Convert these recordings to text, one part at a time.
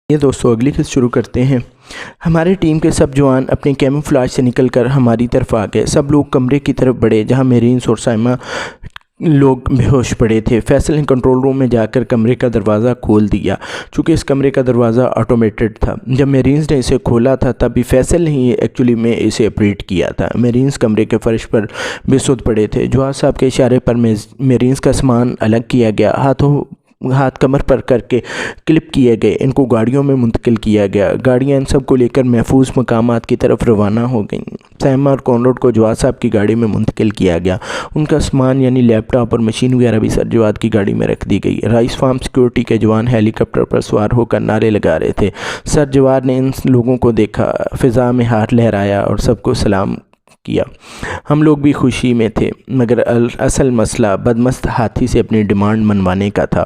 یہ دوستو اگلی قسط شروع کرتے ہیں۔ ہمارے ٹیم کے سب جوان اپنے کیموفلاج سے نکل کر ہماری طرف آ گئے۔ سب لوگ کمرے کی طرف بڑھے جہاں میرینز اور سائمہ لوگ بے ہوش پڑے تھے۔ فیصل نے کنٹرول روم میں جا کر کمرے کا دروازہ کھول دیا، چونکہ اس کمرے کا دروازہ آٹومیٹڈ تھا۔ جب میرینز نے اسے کھولا تھا تب بھی فیصل نے ہی ایکچولی میں اسے آپریٹ کیا تھا۔ میرینز کمرے کے فرش پر بے سود پڑے تھے۔ جواد صاحب کے اشارے پر میرینز کا سامان الگ کیا گیا، ہاتھ کمر پر کر کے کلپ کیے گئے، ان کو گاڑیوں میں منتقل کیا گیا۔ گاڑیاں ان سب کو لے کر محفوظ مقامات کی طرف روانہ ہو گئیں۔ سائمہ اور کونرڈ کو جواد صاحب کی گاڑی میں منتقل کیا گیا۔ ان کا سامان یعنی لیپ ٹاپ اور مشین وغیرہ بھی سر جواد کی گاڑی میں رکھ دی گئی۔ رائس فارم سیکیورٹی کے جوان ہیلی کاپٹر پر سوار ہو کر نعرے لگا رہے تھے۔ سر جواد نے ان لوگوں کو دیکھا، فضا میں ہاتھ لہرایا اور سب کو سلام کیا۔ ہم لوگ بھی خوشی میں تھے، مگر اصل مسئلہ بدمست ہاتھی سے اپنی ڈیمانڈ منوانے کا تھا۔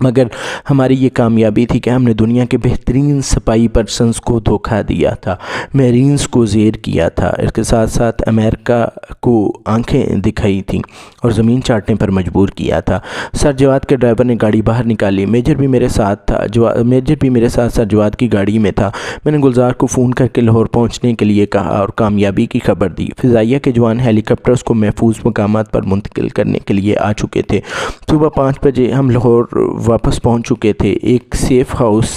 مگر ہماری یہ کامیابی تھی کہ ہم نے دنیا کے بہترین سپائی پرسنز کو دھوکہ دیا تھا، میرینز کو زیر کیا تھا، اس کے ساتھ ساتھ امریکہ کو آنکھیں دکھائی تھیں اور زمین چاٹنے پر مجبور کیا تھا۔ سر جواد کے ڈرائیور نے گاڑی باہر نکالی۔ میجر بھی میرے ساتھ سر جواد کی گاڑی میں تھا۔ میں نے گلزار کو فون کر کے لاہور پہنچنے کے لیے کہا اور کامیابی کی خبر دی۔ فضائیہ کے جوان ہیلی کاپٹرز کو محفوظ مقامات پر منتقل کرنے کے لیے آ چکے تھے۔ صبح 5 بجے ہم لاہور واپس پہنچ چکے تھے، ایک سیف ہاؤس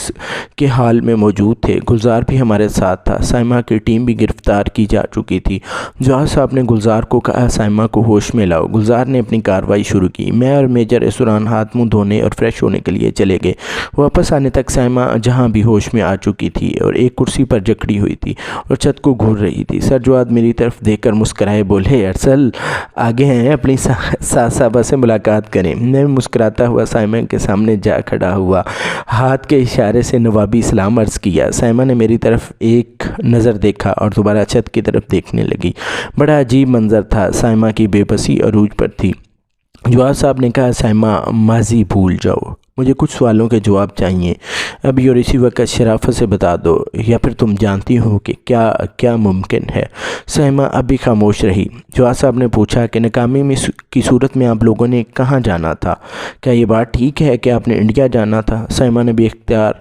کے حال میں موجود تھے۔ گلزار بھی ہمارے ساتھ تھا۔ سائمہ کی ٹیم بھی گرفتار کی جا چکی تھی۔ جواد صاحب نے گلزار کو کہا سائمہ کو ہوش میں لاؤ۔ گلزار نے اپنی کارروائی شروع کی۔ میں اور میجر اس دوران ہاتھ منہ دھونے اور فریش ہونے کے لیے چلے گئے۔ واپس آنے تک سائمہ جہاں بھی ہوش میں آ چکی تھی اور ایک کرسی پر جکڑی ہوئی تھی اور چھت کو گھور رہی تھی۔ سر جواد میری طرف دیکھ کر مسکرائے، بولے ارسل آگے ہیں، اپنی ساس صاحبہ سے ملاقات کریں۔ میں مسکراتا ہوا سائمہ کے سامنے جا کھڑا ہوا، ہاتھ کے اشارے سے نوابی سلام عرض کیا۔ سائمہ نے میری طرف ایک نظر دیکھا اور دوبارہ چھت کی طرف دیکھنے لگی۔ بڑا عجیب منظر تھا، سائمہ کی بے بسی عروج پر تھی۔ جواد صاحب نے کہا سائمہ ماضی بھول جاؤ، مجھے کچھ سوالوں کے جواب چاہیے، ابھی اور اسی وقت شرافت سے بتا دو، یا پھر تم جانتی ہو کہ کیا ممکن ہے۔ سائمہ اب بھی خاموش رہی۔ جواد صاحب نے پوچھا کہ ناکامی کی صورت میں آپ لوگوں نے کہاں جانا تھا؟ کیا یہ بات ٹھیک ہے کہ آپ نے انڈیا جانا تھا؟ سائمہ نے بھی اختیار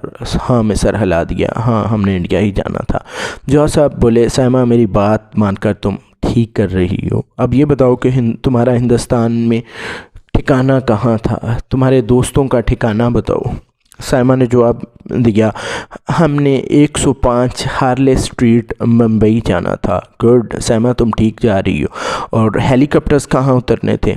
ہاں میں سر ہلا دیا، ہاں ہم نے انڈیا ہی جانا تھا۔ جواد صاحب بولے سائمہ میری بات مان کر تم ٹھیک کر رہی ہو، اب یہ بتاؤ کہ تمہارا ہندوستان میں ٹھکانہ کہاں تھا، تمہارے دوستوں کا ٹھکانہ بتاؤ۔ سائمہ نے جواب دیا ہم نے 105 ہارلے اسٹریٹ ممبئی جانا تھا۔ گڈ، سائمہ تم ٹھیک جا رہی ہو۔ اور ہیلی کاپٹرز کہاں اترنے تھے؟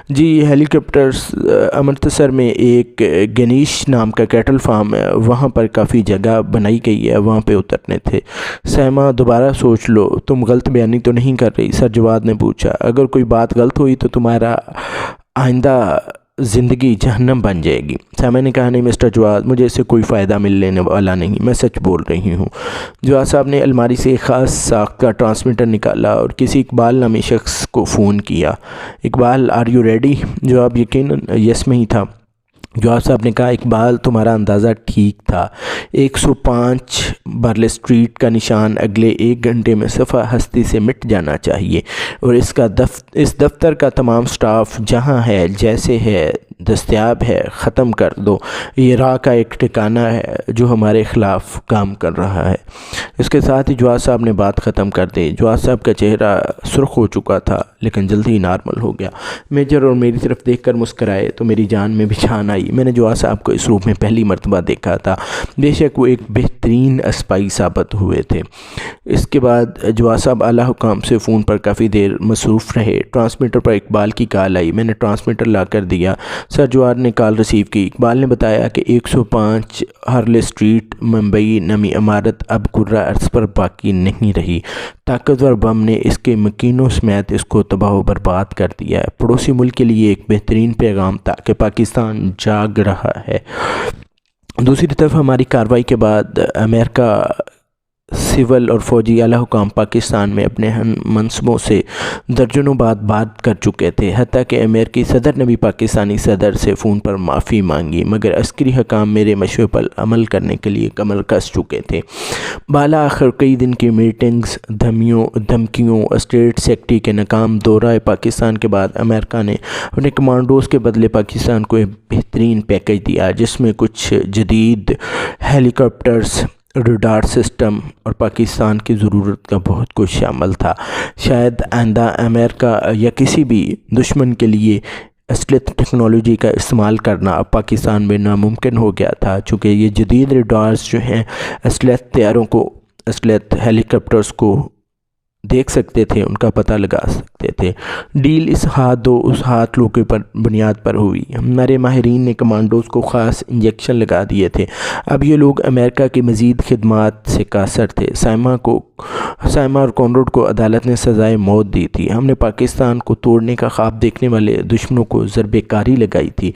جی ہیلی کاپٹرز امرتسر میں ایک گنیش نام کا کیٹل فارم ہے، وہاں پر کافی جگہ بنائی گئی ہے، وہاں پہ اترنے تھے۔ سائمہ دوبارہ سوچ لو، تم غلط بیانی تو نہیں کر رہی؟ سر جواد نے پوچھا۔ اگر کوئی بات غلط ہوئی تو تمہارا آئندہ زندگی جہنم بن جائے گی۔ سائمہ نے کہا نہیں مسٹر جواد، مجھے اس سے کوئی فائدہ ملنے والا نہیں، میں سچ بول رہی ہوں۔ جواد صاحب نے الماری سے ایک خاص ساخت کا ٹرانسمیٹر نکالا اور کسی اقبال نامی شخص کو فون کیا۔ Iqbal are you ready? جواب یقیناً یس میں ہی تھا۔ جواد صاحب نے کہا اقبال تمہارا اندازہ ٹھیک تھا، 105 بارلے اسٹریٹ کا نشان اگلے 1 گھنٹے میں صفحہ ہستی سے مٹ جانا چاہیے، اور اس دفتر کا تمام سٹاف جہاں ہے جیسے ہے دستیاب ہے، ختم کر دو۔ یہ راہ کا ایک ٹھکانہ ہے جو ہمارے خلاف کام کر رہا ہے۔ اس کے ساتھ ہی جواد صاحب نے بات ختم کر دی۔ جواد صاحب کا چہرہ سرخ ہو چکا تھا لیکن جلدی نارمل ہو گیا۔ میجر اور میری طرف دیکھ کر مسکرائے تو میری جان میں بھی جان آئی۔ میں نے جواد صاحب کو اس روپ میں پہلی مرتبہ دیکھا تھا، بے شک وہ ایک بہترین اسپائی ثابت ہوئے تھے۔ اس کے بعد جواد صاحب اعلیٰ حکام سے فون پر کافی دیر مصروف رہے۔ ٹرانسمیٹر پر اقبال کی کال آئی، میں نے ٹرانسمیٹر لا کر دیا۔ سر جواد نے کال ریسیو کی۔ اقبال نے بتایا کہ 105 ہارلے اسٹریٹ ممبئی نامی عمارت اب کرہ ارض پر باقی نہیں رہی، طاقتور بم نے اس کے مکینوں سمیت اس کو تباہ و برباد کر دیا ہے۔ پڑوسی ملک کے لیے ایک بہترین پیغام تھا کہ پاکستان جاگ رہا ہے۔ دوسری طرف ہماری کارروائی کے بعد امریکہ سول اور فوجی اعلیٰ حکام پاکستان میں اپنے منصبوں سے درجنوں بات کر چکے تھے، حتیٰ کہ امریکی صدر نے بھی پاکستانی صدر سے فون پر معافی مانگی، مگر عسکری حکام میرے مشورے پر عمل کرنے کے لیے کمر کس چکے تھے۔ بالا آخر کئی دن کی میٹنگز، دھمکیوں، اسٹیٹ سیکرٹری کے ناکام دورہ پاکستان کے بعد امریکہ نے اپنے کمانڈوز کے بدلے پاکستان کو ایک بہترین پیکیج دیا، جس میں کچھ جدید ہیلی کاپٹرز، ریڈار سسٹم اور پاکستان کی ضرورت کا بہت کچھ شامل تھا۔ شاید آئندہ امریکہ یا کسی بھی دشمن کے لیے اسلحہ ٹیکنالوجی کا استعمال کرنا اب پاکستان میں ناممکن ہو گیا تھا، چونکہ یہ جدید ریڈارز جو ہیں اسلحہ طیاروں کو، اسلحہ ہیلی کاپٹرز کو دیکھ سکتے تھے، ان کا پتہ لگا سکتے تھے۔ ڈیل اس ہاتھ دو اس ہاتھ لو کے بنیاد پر ہوئی۔ ہمارے ماہرین نے کمانڈوز کو خاص انجیکشن لگا دیے تھے۔ اب یہ لوگ امریکہ کی مزید خدمات سے قاصر تھے۔ سائمہ اور کونرڈ کو عدالت نے سزائے موت دی تھی۔ ہم نے پاکستان کو توڑنے کا خواب دیکھنے والے دشمنوں کو ضرب کاری لگائی تھی۔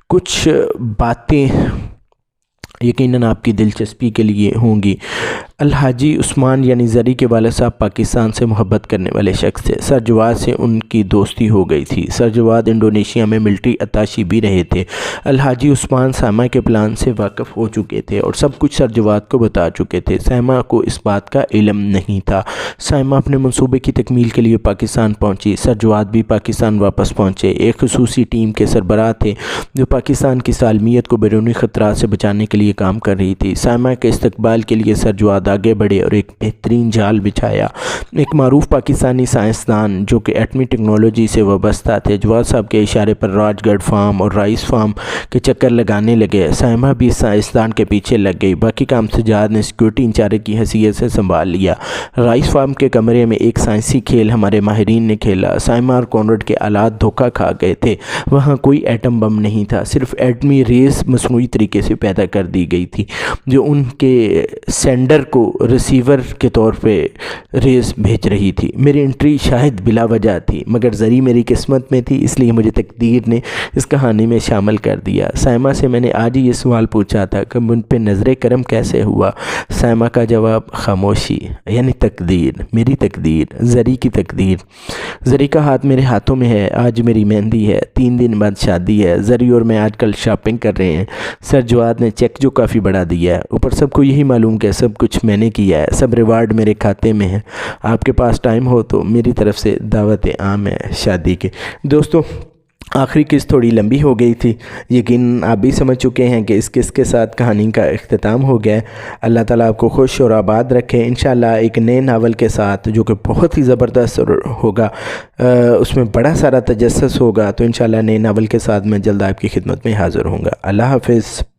کچھ باتیں یقیناً آپ کی دلچسپی کے لیے ہوں گی۔ الحاجی عثمان یعنی زری کے والد صاحب پاکستان سے محبت کرنے والے شخص تھے۔ سر جواد سے ان کی دوستی ہو گئی تھی۔ سر جواد انڈونیشیا میں ملٹری اتاشی بھی رہے تھے۔ الحاجی عثمان سائمہ کے پلان سے واقف ہو چکے تھے اور سب کچھ سر جواد کو بتا چکے تھے۔ سائمہ کو اس بات کا علم نہیں تھا۔ سائمہ اپنے منصوبے کی تکمیل کے لیے پاکستان پہنچی۔ سر جواد بھی پاکستان واپس پہنچے۔ ایک خصوصی ٹیم کے سربراہ تھے جو پاکستان کی سالمیت کو بیرونی خطرات سے بچانے کے لیے کام کر رہی تھی۔ سائمہ کے استقبال کے لیے سر جواد آگے بڑھے اور ایک بہترین جال بچھایا۔ ایک معروف پاکستانی سائنسدان جو کہ ایٹمی ٹیکنالوجی سے وابستہ تھے، جواد صاحب کے اشارے پر راج گڑھ فارم اور رائس فارم کے چکر لگانے لگے۔ سائمہ بھی سائنسدان کے پیچھے لگ گئی۔ باقی کام سجاد نے سیکورٹی انچارج کی حیثیت سے سنبھال لیا۔ رائس فارم کے کمرے میں ایک سائنسی کھیل ہمارے ماہرین نے کھیلا۔ سائمہ اور کونرڈ کے آلات دھوکہ کھا گئے تھے۔ وہاں کوئی ایٹم بم نہیں تھا، صرف ایٹمی ریز مصنوعی طریقے سے پیدا کر دی گئی تھی جو ان کے سینڈر کو ریسیور کے طور پہ ریز بھیج رہی تھی۔ میری انٹری شاید بلا وجہ تھی، مگر زری میری قسمت میں تھی، اس لیے مجھے تقدیر نے اس کہانی میں شامل کر دیا۔ سائمہ سے میں نے آج ہی یہ سوال پوچھا تھا کہ ان پہ نظر کرم کیسے ہوا؟ سائمہ کا جواب خاموشی، یعنی تقدیر، میری تقدیر، زری کی تقدیر۔ زری کا ہاتھ میرے ہاتھوں میں ہے۔ آج میری مہندی ہے، 3 دن بعد شادی ہے۔ زری اور میں آج کل شاپنگ کر رہے ہیں۔ سر جواد نے چیک جو کافی بڑا دیا ہے، اوپر سب کو یہی معلوم کہ سب کچھ میں نے کیا ہے، سب ریوارڈ میرے کھاتے میں ہے۔ آپ کے پاس ٹائم ہو تو میری طرف سے دعوت عام ہے شادی کے۔ دوستو، آخری قسط تھوڑی لمبی ہو گئی تھی، لیکن آپ بھی سمجھ چکے ہیں کہ اس قسط کے ساتھ کہانی کا اختتام ہو گیا ہے۔ اللہ تعالیٰ آپ کو خوش اور آباد رکھے۔ انشاءاللہ ایک نئے ناول کے ساتھ جو کہ بہت ہی زبردست ہوگا، اس میں بڑا سارا تجسس ہوگا، تو انشاءاللہ نئے ناول کے ساتھ میں جلد آپ کی خدمت میں حاضر ہوں گا۔ اللہ حافظ۔